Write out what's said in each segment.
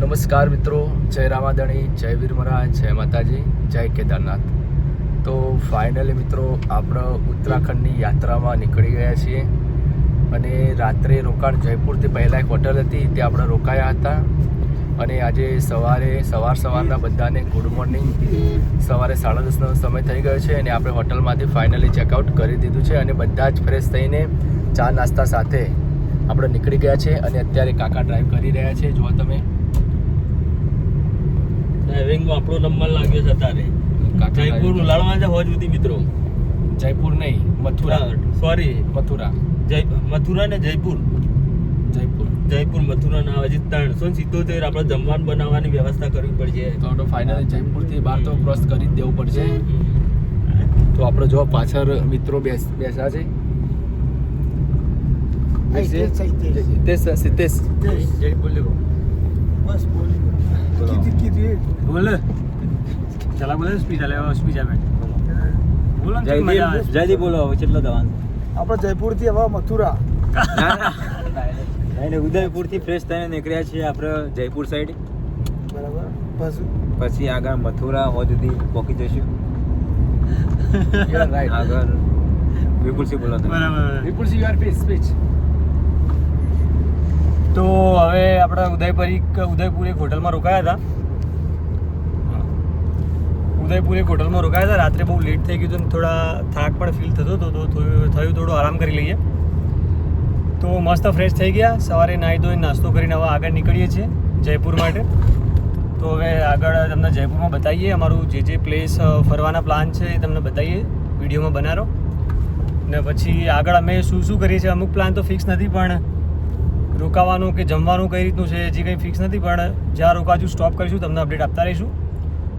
નમસ્કાર મિત્રો, જય રામાદણી, જય વીર મહારાજ, જય માતાજી, જય કેદારનાથ. તો ફાઇનલી મિત્રો આપણે ઉત્તરાખંડની યાત્રામાં નીકળી ગયા છીએ અને રાત્રે રોકાણ જયપુરથી પહેલાં એક હોટલ હતી ત્યાં આપણે રોકાયા હતા. અને આજે સવારના બધાને ગુડ મોર્નિંગ. સવારે 10:30નો સમય થઈ ગયો છે અને આપણે હોટલમાંથી ફાઇનલી ચેકઆઉટ કરી દીધું છે અને બધા જ ફ્રેશ થઈને ચા નાસ્તા સાથે આપણે નીકળી ગયા છે. અને અત્યારે કાકા ડ્રાઈવ કરી રહ્યા છે. જો તમે ડ્રાઇવિંગમાં આપણો નંબર લાગ્યો છે અત્યારે. જયપુર ઉલાળવા છે હોજ સુધી મિત્રો. જયપુર નહીં, મથુરા. સોરી, મથુરા ને જયપુર મથુરા ના હજી 377 આપણે જમવાનું બનાવવાની વ્યવસ્થા કરવી પડશે. તો આપણે ફાઇનલી જયપુરથી બહાર તો ક્રોસ કરી જ દેવું પડશે. તો આપણે જો પાછળ મિત્રો બેસા છે. સિદ્ધેશ જય બોલ્યો बस बोली किती બોલે ચલા બોલે સ્પીચ આવે બોલો જયદી બોલો હવે કેટલો દવાનું આપણે જયપુરથી હવે મથુરા ઉદયપુરથી ફ્રેશ થઈને નીકળ્યા છીએ આપણે જયપુર સાઈડ. બરાબર. પછી આગળ મથુરા હોજ સુધી પહોંચી જઈશું. રાઈટ. આગળ વિપુલસિંહ બોલો વિપુલસિંહ યુ આર સ્પીચ. તો હવે આપણે ઉદયપુર એક હોટલમાં રોકાયા હતા. રાત્રે બહુ લેટ થઈ ગયું હતું અને થોડા થાક પણ ફીલ થતો હતો તો થોડો આરામ કરી લઈએ. તો મસ્ત ફ્રેશ થઈ ગયા. સવારે નાહી ધોઈને નાસ્તો કરીને હવે આગળ નીકળીએ છીએ જયપુર માટે. તો હવે આગળ તમને જયપુરમાં બતાવીએ અમારું જે પ્લેસ ફરવાના પ્લાન છે એ તમને બતાવીએ, વિડીયોમાં બનાવો. ને પછી આગળ અમે શું કરીએ છીએ, અમુક પ્લાન તો ફિક્સ નથી, પણ રોકાવાનું કે જમવાનું કઈ રીતનું છે હજી કંઈ ફિક્સ નથી, પણ જ્યાં રોકાશું સ્ટોપ કરીશું તમને અપડેટ આપતા રહીશું.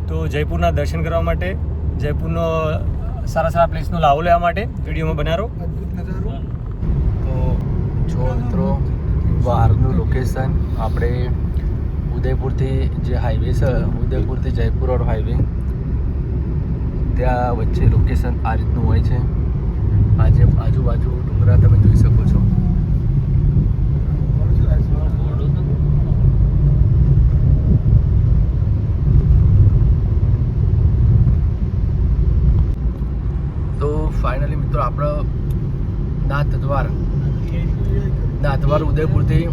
તો જયપુરના દર્શન કરવા માટે, જયપુરનો સારા પ્લેસનો લાવો લેવા માટે વિડીયોમાં બનાવો. અદ્ભુત નજારો. તો જો મિત્રો, બહારનું લોકેશન આપણે ઉદયપુરથી જે હાઈવે છે, ઉદયપુરથી જયપુર રોડ હાઈવે, ત્યાં વચ્ચે લોકેશન આ રીતનું હોય છે. આજુબાજુ ડુંગરા તમે જોઈ શકો છો. તો ફાઇનલી મિત્રો આપણે નાથદ્વાર ઉદયપુરથી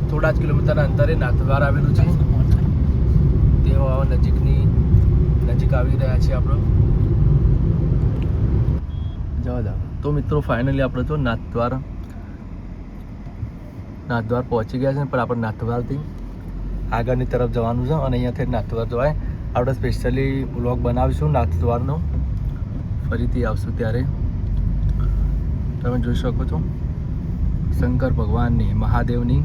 થોડા જ કિલોમીટરના અંતરે નાથદ્વાર આવેલું છે. તેઓ નજીક આવી રહ્યા છે આપણે. જવા દો. તો મિત્રો ફાઇનલી આપણે તો નાથદ્વાર પહોંચી ગયા છે, પણ આપણે નાથદ્વારથી આગળની તરફ જવાનું છે અને અહીંયાથી નાથદ્વાર જવાય. આપણે સ્પેશિયલી વ્લોગ બનાવીશું નાથદ્વારનો, ફરીથી આવશું ત્યારે. તમે જોઈ શકો છો શંકર ભગવાનની, મહાદેવની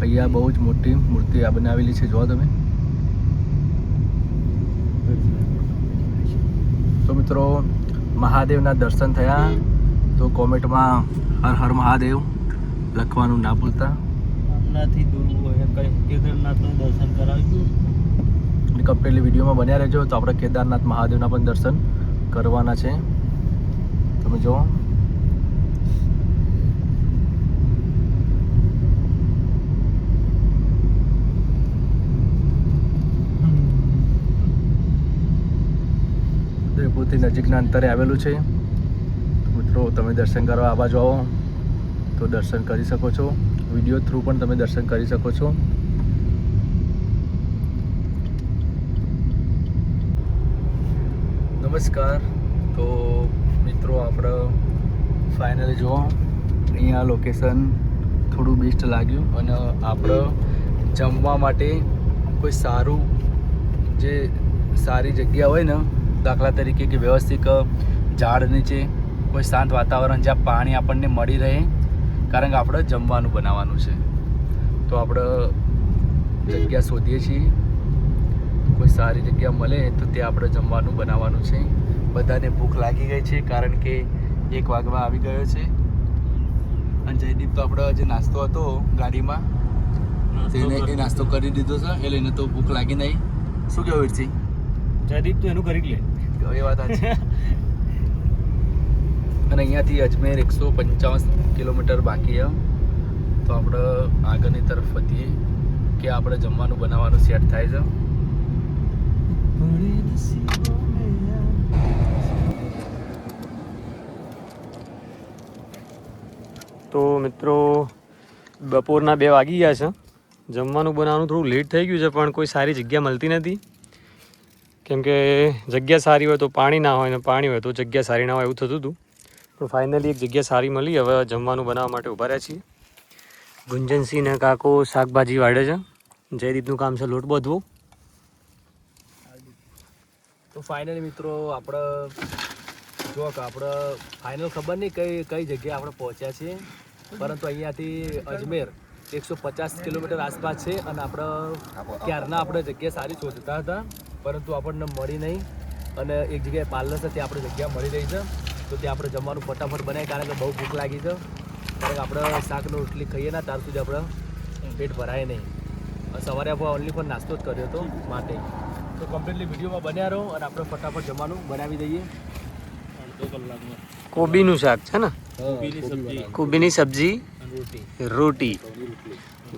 અહીંયા બહુ જ મોટી મૂર્તિ આ બનાવેલી છે. જો તમે. તો મિત્રો, મહાદેવના દર્શન થયા તો કોમેન્ટમાં હર હર મહાદેવ લખવાનું ના ભૂલતા. હમણાંથી દૂર હોય કેદારનાથનું દર્શન કરાવીશું. અને કમ્પ્લીટલી વિડીયોમાં બન્યા રહેજો. તો આપણે કેદારનાથ મહાદેવના પણ દર્શન કરવાના છે. તમે જુઓ. ઉદયપુરથી નજીકના અંતરે આવેલું છે. મિત્રો તમે દર્શન કરવા આ બાજુ આવો તો દર્શન કરી શકો છો. વિડીયો થ્રુ પણ તમે દર્શન કરી શકો છો. નમસ્કાર. તો મિત્રો આપણે ફાઇનલી જુઓ, અહીંયા લોકેશન થોડું બેસ્ટ લાગ્યું અને આપણે જમવા માટે કોઈ સારી જગ્યા હોય ને, દાખલા તરીકે કે વ્યવસ્થિત ઝાડ નીચે કોઈ શાંત વાતાવરણ જ્યાં પાણી આપણને મળી રહે, કારણ કે આપણે જમવાનું બનાવવાનું છે. તો આપણે જગ્યા શોધીએ છીએ. કોઈ સારી જગ્યા મળે તો ત્યાં આપણે જમવાનું બનાવવાનું છે. બધાને ભૂખ લાગી ગઈ છે કારણ કે 1 વાગવા આવી ગયો છે. અને જયદીપ તો આપણે જે નાસ્તો હતો ગાડીમાં તેને એ નાસ્તો કરી દીધો છે, એ લઈને તો ભૂખ લાગી નહીં. શું કહેવું વીરજી? જયદીપ તો એનું કરી લે. એ વાત સાચી. અને અહીંયાથી અજમેર 155 કિલોમીટર બાકી છે. તો આપણે આગળની તરફ વધીએ. કે આપણે જમવાનું બનાવવાનું સેટ થાય છે. તો મિત્રો બપોરના 2 વાગી ગયા છે. જમવાનું બનાવવાનું થોડું લેટ થઈ ગયું છે, પણ કોઈ સારી જગ્યા મળતી નથી. કેમ કે જગ્યા સારી હોય તો પાણી ના હોય, ને પાણી હોય તો જગ્યા સારી ના હોય, એવું થતું હતું. પણ ફાઇનલી એક જગ્યા સારી મળી. હવે જમવાનું બનાવવા માટે ઊભા રહ્યા છીએ. ગુંજનસિંહ ને કાકો શાકભાજી વાળે છે. જયદીપનું કામ છે લોટ બાંધવો. તો ફાઇનલી મિત્રો આપણે જો કે આપણે ફાઇનલ ખબર નહીં કઈ જગ્યાએ આપણે પહોંચ્યા છીએ, પરંતુ અહીંયાથી અજમેર 150 કિલોમીટર આસપાસ છે. અને આપણે ક્યારના આપણે જગ્યા સારી શોધતા હતા, પરંતુ આપણને મળી નહીં. અને એક જગ્યાએ પાર્લર છે, ત્યાં આપણે જગ્યા મળી રહી છે. તો ત્યાં આપણે જમવાનું ફટાફટ બનાવીએ, કારણ કે બહુ ભૂખ લાગી છે. કારણ કે આપણે શાકનો રોટલી ખાઈએ ના ત્યાર સુધી આપણે પેટ ભરાય નહીં. સવારે આપણે ઓનલી ફોર નાસ્તો જ કર્યો હતો માટે. તો કમ્પ્લીટલી વિડીયોમાં બન્યા રહો અને આપણે ફટાફટ જમવાનું બનાવી દઈએ. કોબીનું શાક છે ને, કોબીની સબ્જી, રોટી.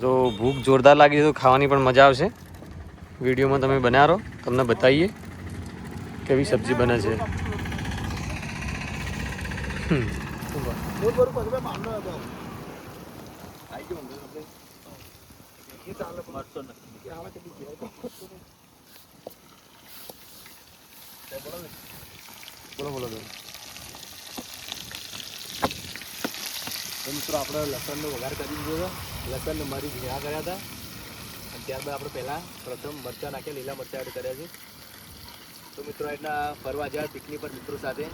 તો ભૂખ જોરદાર લાગી છે, તો ખાવાની પણ મજા આવશે. વિડીયોમાં તમે બન્યા રહો, તમને બતાવીએ કેવી સબ્જી બને છે. તો મિત્રો આપણે લસણનો વઘાર કરી દીધો હતો. લસણને મરી ભીણા કર્યા હતા, અને ત્યારબાદ આપણે પહેલાં પ્રથમ મરચાં નાખ્યા, લીલા મરચાં એડ કર્યા છે. તો મિત્રો એટલા ફરવા જાય પિકનિક પર મિત્રો સાથે,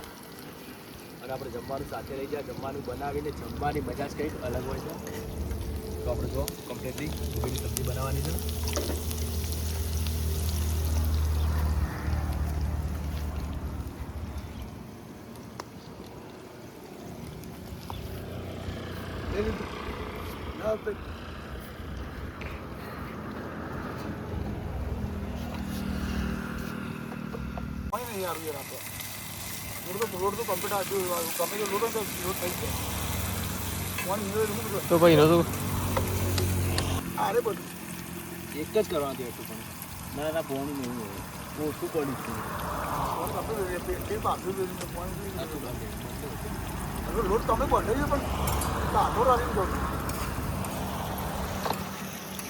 અને આપણે જમવાનું સાથે લઈ જાય. જમવાનું બનાવીને જમવાની મજા જ કંઈક અલગ હોય છે. તો આપણે જો કમ્પ્લીટલી કોબીની સબ્જી બનાવવાની છે. તો ભાઈ નો તો અરે બધું એક જ કરવાનું હતું એટલું, પણ ના પોણી નહીં હોય, ઓછું પડી છે. લોટ તમે બનાવી પણ કાઢો રાખી દો.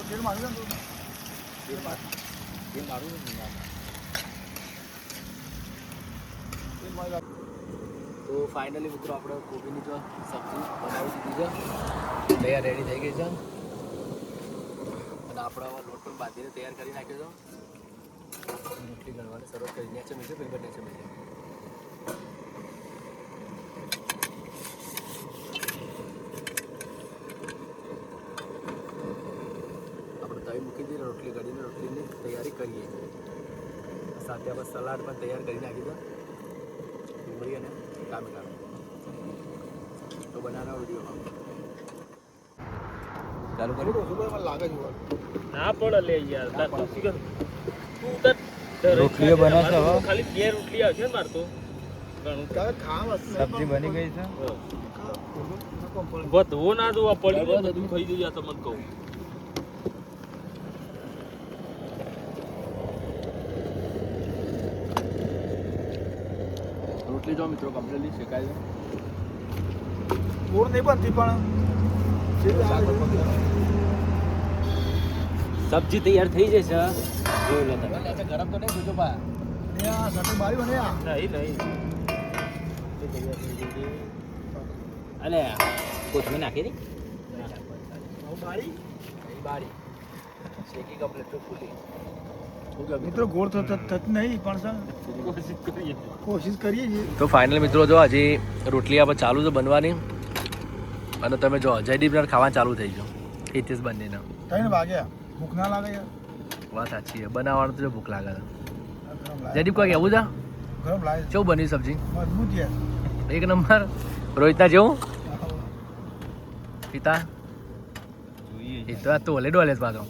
તેલ મારી દો. એ મારું નથી. તો ફાઇનલી મિત્રો આપણે કોબીની જો સબ્જી બનાવી દીધી છે, તૈયાર રેડી થઈ ગઈ છે. અને આપણે આવા લોટ પણ બાંધીને તૈયાર કરી નાખ્યો છે. રોટલી ગણવાની શરૂઆત કરી નેચે મિલશે, પેપર નેચે મિલશે. આપણે તવી મૂકી દઈએ, રોટલી કાઢીને રોટલીની તૈયારી કરીએ. સાથે આપણે સલાડ પણ તૈયાર કરી નાખી દો, ડુંગળી અને ટામેટા. તો બનાવવાનો વિડીયો ચાલુ કરી લાગે છે ના પડે લે યાર. રોટલીઓ બને છે હવે. ખાલી 2 રોટલી આવશે ને માર તો. સબ્જી બની ગઈ છે. વધવો ના જોવા પડી ગયો, બધું ખાઈ દઈએ તમને કહું. રોટલી જો મિત્રો કમ્પ્લીટલી શેકાય છે. ગોળ નહીં બનતી પણ સબ્જી તૈયાર થઈ જશે. જોઈ લો તમે. ગરમ તો નહીં જોજો પા. સટી મારી બને નહીં અલે કોથમીર નાખી દી. બારી બારી શેકી કમ્પ્લીટ તો ફૂલી. મિત્રો ગોળ તો થતી નહીં પણ કોશિશ કરીએ છીએ. તો ફાઇનલ મિત્રો જો હજી રોટલી આપણે ચાલુ છે બનવાની. અને તમે જો જયદીપને ખાવાનું ચાલુ થઈ ગયું. હિતેશ બંનેને 3 વાગ્યા. ભૂખ ના લાગે યાર? વાત સાચી છે. બનાવવાનું તો જો ભૂખ લાગે છે. ગરમ લાગે. જયદીપ કોઈ કેવું છે? ગરમ લાગે. કેવું બન્યું સબ્જી? મજબૂત યાર. એક નંબર. રોહિતના જેવું પિતા એ તો આ તો ઓલે ડોલે પાછો.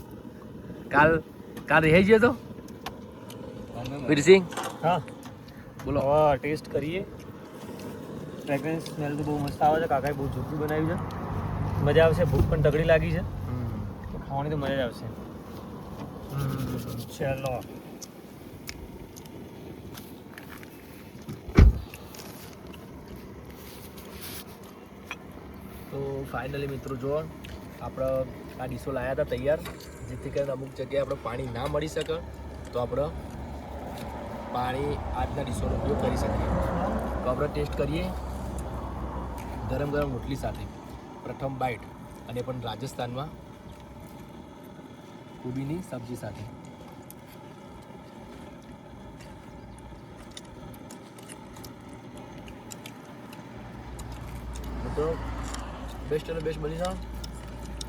કાલ રહી ગયો તો વીરસિંહ. હા બોલો. હવે ટેસ્ટ કરીએ. ફ્રેગ્રન્સ સ્મેલ તો બહુ મસ્ત આવે છે. કાકાએ બહુ જોરથી બનાવ્યું છે. મજા આવશે. ભૂખ પણ તગડી લાગી છે, તો ખાવાની તો મજા જ આવશે. ચલો તો ફાઇનલી મિત્રો જુઓ આપણે આ ડીશો લાવ્યા હતા તૈયાર, જેથી કરીને અમુક જગ્યાએ આપણે પાણી ના મળી શકે તો આપણે પાણી આજના ડીશોનો ઉપયોગ કરી શકીએ. તો આપણે ટેસ્ટ કરીએ ગરમ ગરમ રોટલી સાથે પ્રથમ બાઇટ, અને પણ રાજસ્થાનમાં કોબીની સબ્જી સાથે. મિત્રો બેસ્ટ અને બેસ્ટ બની છે.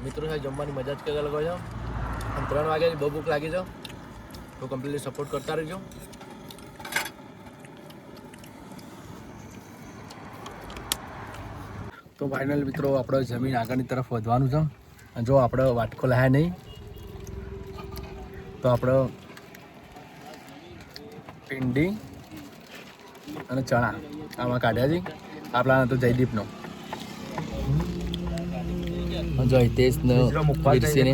મિત્રો સાથે જમવાની મજા જ કંઈક અલગ હોય છે. અને 3 વાગે બહુ ભૂખ લાગી છે તો કમ્પ્લીટલી સપોર્ટ કરતા રહેજો. તો ફાઇનલ મિત્રો આપણે જમીન આગળની તરફ વધવાનું છે. અને જો આપણે વાટકો લાયા નહીં તો આપણે ભીંડી અને ચણા આમાં કાઢ્યા છે. આપણા તો જયદીપનો જો હિતેશને વીરસીને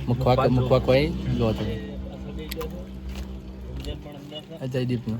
મૂકવા કોઈ લો તમે જયદીપનો